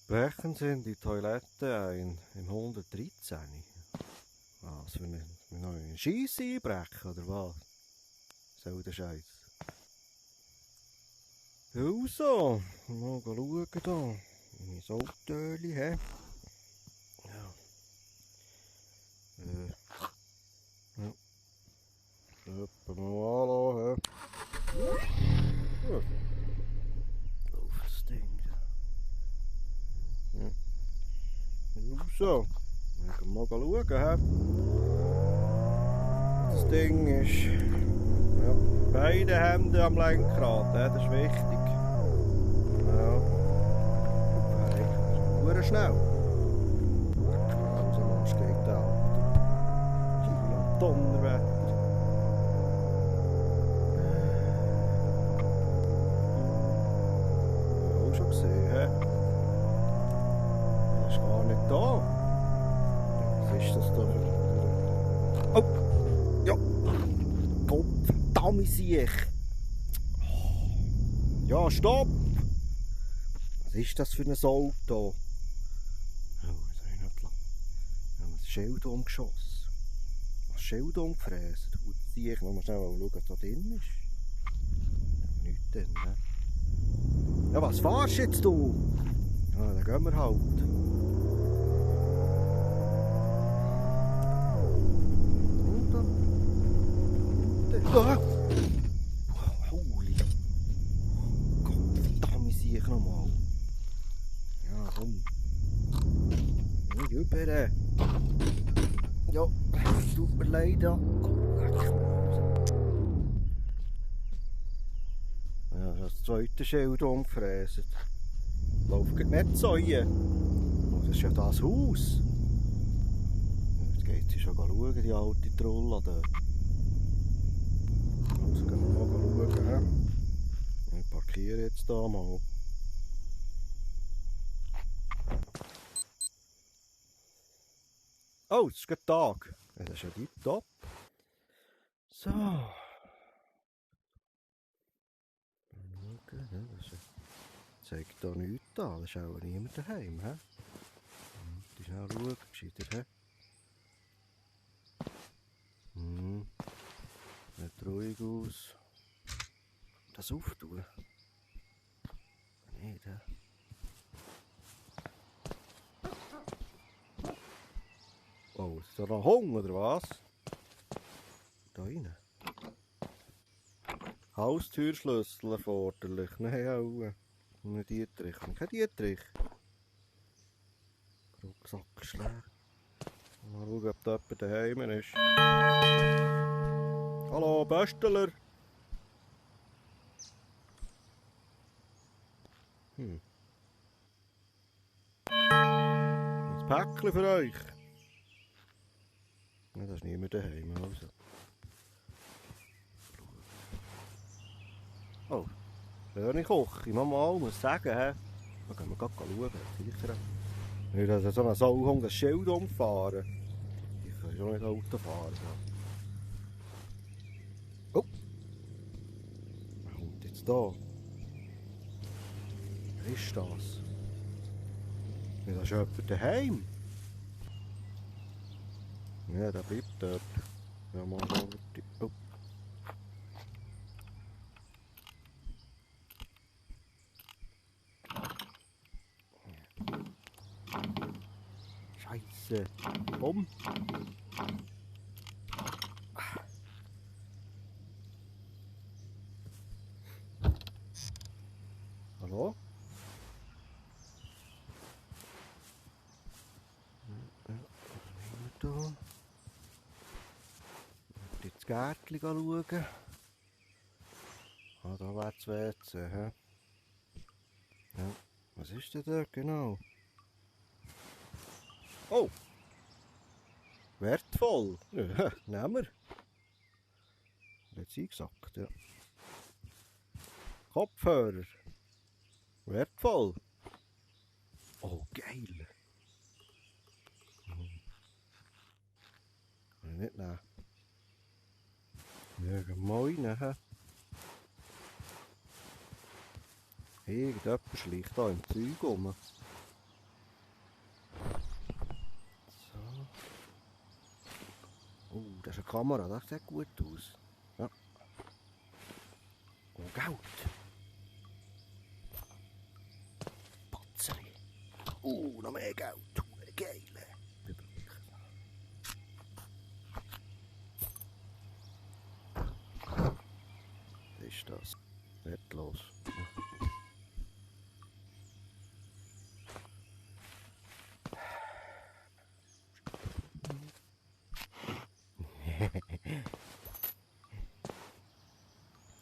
Welchen sind die Toilette im 113? Was, für einen Scheiss einbrechen, oder was? Soll der Scheiß? Also, mal schauen da. In mein Sautöli, hä? Ja. Ja. Jemand mal anlassen, hä? Ja. Auf das Ding. Ja. Also, mal schauen, hä? Das Ding ist... Ja, beide Hände am Lenkrad, das ist wichtig. Ja. Sehr schnell. Also man steht da. Hier Donnerwetter. Auch schon gesehen, hä? Er ist gar nicht da. Was ist das da für... Oh! Ja! Gottverdammt ich! Ja, stopp! Was ist das für ein Auto? Oh, was habe ich nicht lassen? Ich habe ein Schild umgeschossen. Ein Schild umgefräst. Du zieh ich noch mal schnell schauen, was da drin ist. Ja, nichts drin, ne? Ja, was fahrst jetzt du? Ja, dann gehen wir halt. Und dann? Ah! Holy! Gottverdammt sehe ich nochmal. Ja, komm. Nicht rüber. Ja, tut mir leid. Ja, das zweite Schild umgefräst. Lauf nicht Säuen. Oh, das ist ja das Haus. Jetzt geht sie schon schauen, die alte Trolle dort. Also gehen wir mal schauen. Ich parkiere jetzt hier mal. Oh, es ist gerade Tag. Ja, das ist ja tipptopp. So. Das zeigt hier nichts an. Das ist auch niemand daheim. He? Die schnell schauen, gescheiter. Nicht ruhig aus. Das auftun? Nicht, he? Oh, ist da noch Hunger oder was? Da rein. Haustürschlüssel erforderlich. Nein, auch. Nicht Dietrich. Kein Dietrich. Rucksack ist leer. Mal schauen, ob da jemand daheim ist. Hallo, Bösteler. Ein Päckchen für euch. Ja, da ist niemand daheim. Also. Oh, schöne Küche. Mama, muss sagen, hä? Da können wir gerade schauen. Sicher. Nicht, dass so ein Sauhund das Schild umfahren. Ich kann schon nicht Auto fahren. Oh! Was kommt jetzt da? Was ist das? Ja, da ist jemand daheim. Ja, der bleibt dort. Ja, mal schauen. Oh. Scheiße. Komm. Hallo? Da. Jetzt das Gärtchen schauen. Ah, da wäre das WC. He? Ja. Was ist denn da genau? Oh! Wertvoll! Ja, nehmen wir. Jetzt eingesackt, ja. Kopfhörer. Wertvoll. Oh, geil. Kann ich nicht nehmen. Ja, moin, hä? Irgendjemand schleicht da im Zeug rum. Das ist eine Kamera, das sieht gut aus. Ja. Oh, Geld. Patzeli. Noch mehr Geld. Geil. Was ist das? Wertlos.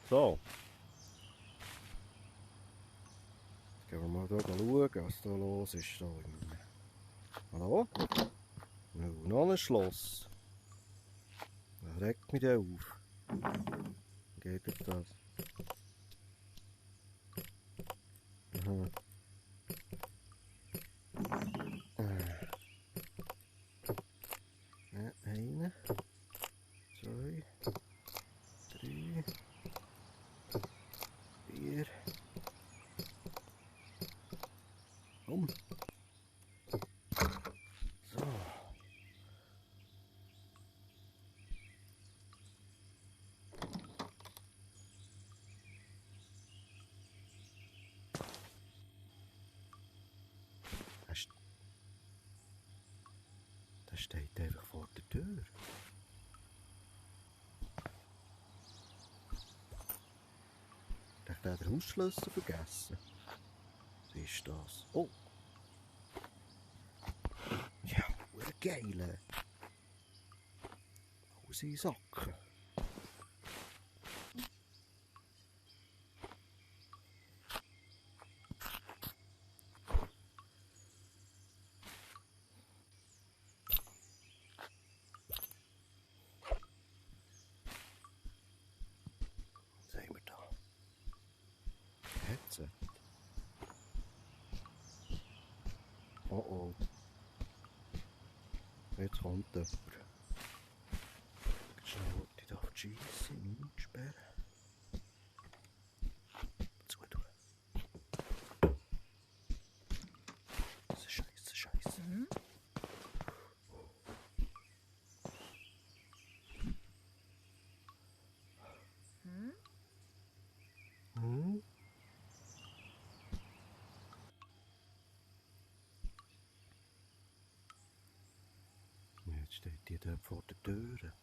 So. Jetzt gehen wir mal hier schauen, was da los ist. Da hallo? Noch ein Schloss. Das regt mich da auf. Geht jetzt das? Aha. Eine, zwei, drei, vier. Komm. So. Das steht einfach vor der Tür. Ich habe den Hausschlüssel vergessen. Was ist das? Oh! Ja, eine geile. Aus in Sacken. Was haben wir da? Headset. Oh oh. Jetzt kommt jemand. Schnell, die darf die Scheisse einsperren. Zutun. Das ist Scheisse. Mhm. Hm? Jetzt steht die dort vor der Tür.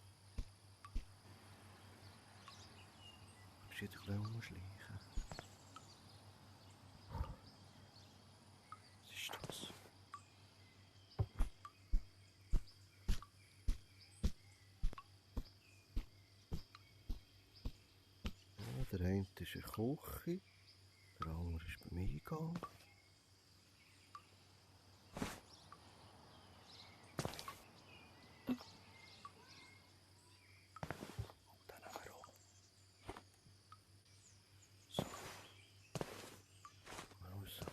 Muss ich doch umschleichen. Was ist das? Ja, der eine ist eine Küche, der andere ist beim Eingang. Und dann haben wir auch. So. Also.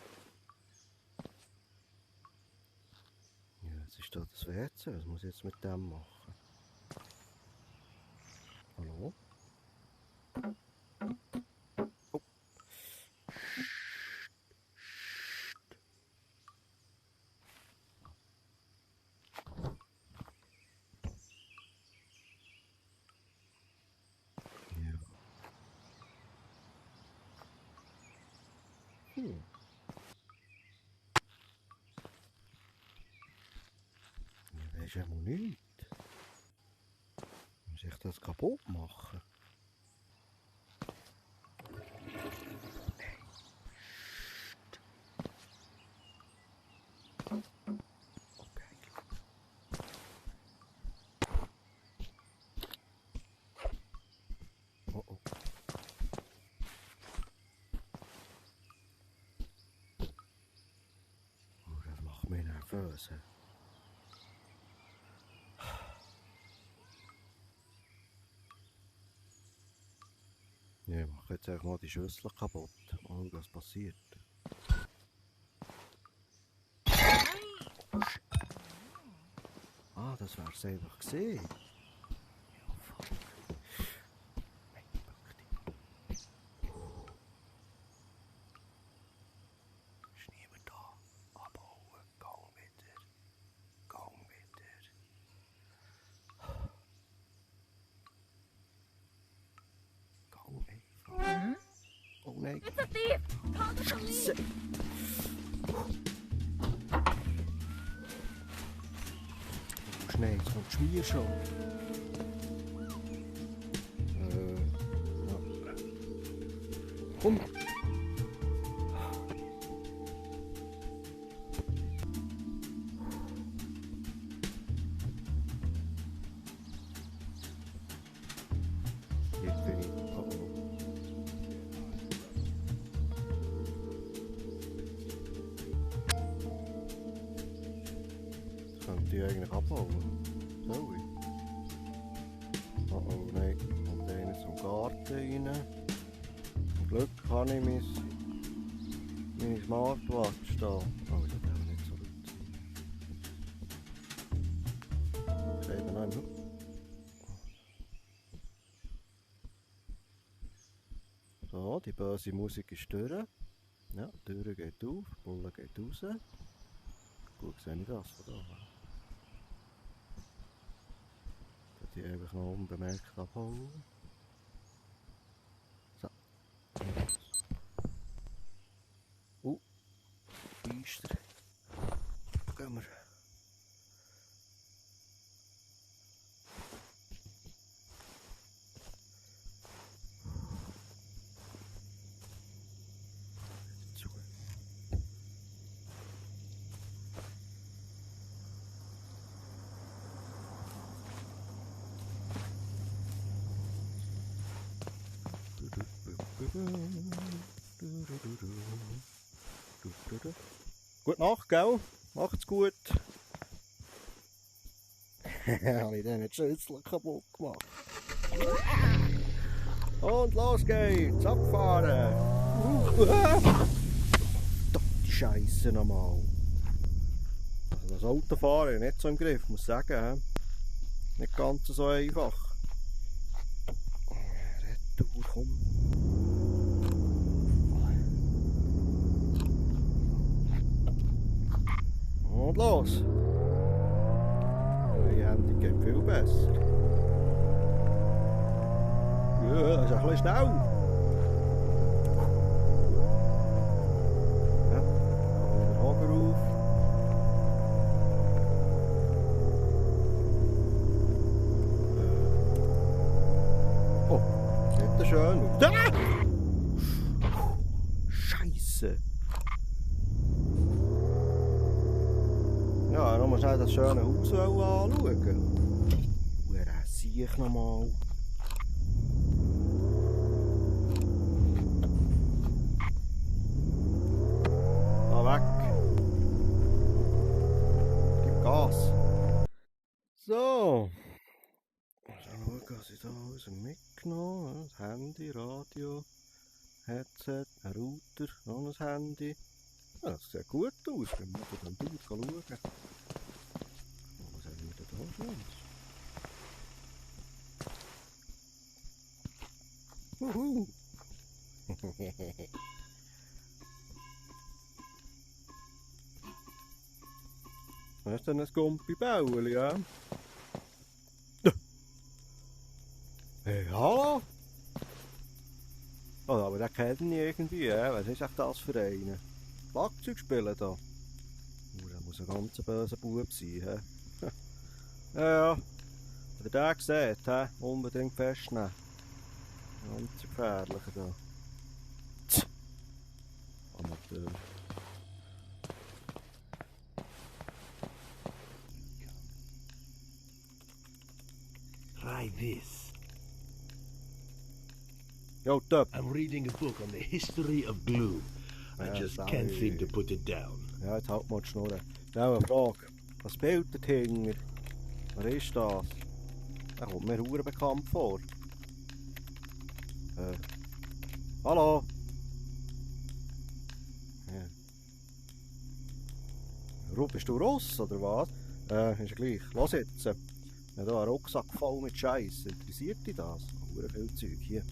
Ja, jetzt ist da das WC. Was muss ich jetzt mit dem machen? Hallo? Oh. Ja. Ja, weisst ja mal nichts. Muss ich das kaputt machen? Okay. Oh oh. Oh, das macht mich nervös. Ja, ich mache jetzt einfach mal die Schüssel kaputt. Mal was passiert. Ah, das wär's einfach gesehen. Ja, fuck. Nein, Böckli. Ist niemand da. Abhauen. Gang wieder. Gang wieder. Scheiße! Oh, schnell, jetzt kommt die Schmiershow. Ja. Komm! Jetzt bin ich. Könnte ich eigentlich abbauen? Soll ich? Oh oh, nein. Kommt einer zum Garten rein. Zum Glück habe ich meine Smartwatch da. Oh, das ist auch nicht so laut. Ich eben noch im So, die böse Musik ist durch. Ja, die Tür geht auf, die Bulle geht raus. Gut, sehe ich das von da. Die einfach noch unbemerkt abhauen. So. Feister. Gehen wir. Zu. Gute Nacht, gell? Macht's gut. Habe ich den Schlüssel kaputt gemacht. Und los geht's, abfahren. Doch, die Scheiße nochmal. Also das Autofahren nicht so im Griff, muss ich sagen. Nicht ganz so einfach. Retour, komm. Und los! Die Handy geht viel besser. Ja, das ist ein bisschen schnell. Ja, wieder Hager auf. Oh, sieht das schön aus. Ah! Scheisse! Ja, noch mal schnell das schöne Haus anschauen. Wer sehe ich noch mal? Da weg. Gib Gas. So. Schauen, was ich da alles mitgenommen habe. Das Handy, Radio, Headset, ein Router, noch ein Handy. Ja, das sieht gut aus. Wir müssen dann Bild schauen. Was haben wir denn da schon? Wuhu! Das ist dann ein Gumpi-Bäuerli, ja? Hey, hallo? Oh, aber den kenne ich irgendwie, ja? Was ist echt das für einen? Schlagzeug spielen da? Der muss ein ganz böser Bub sein, hä? Ja, wenn ihr den seht, hä? Unbedingt festnehmen. Ganz gefährlicher da. Tch. Amateur. Try this. Yo, Top. I'm reading a book on the history of glue. I Ja, just sorry. can't seem to put it down. Ja, jetzt halt mal die Schnurren. Now eine Frage. Was bildet hinter? Was ist das? Der kommt mir verdammt bekannt vor. Hallo? Ja. Bist du Russ oder was? Ist ja gleich. Los jetzt. Ich habe hier einen Rucksack voll mit Scheiß. Interessiert dich das? Verdammt viel Zeug hier.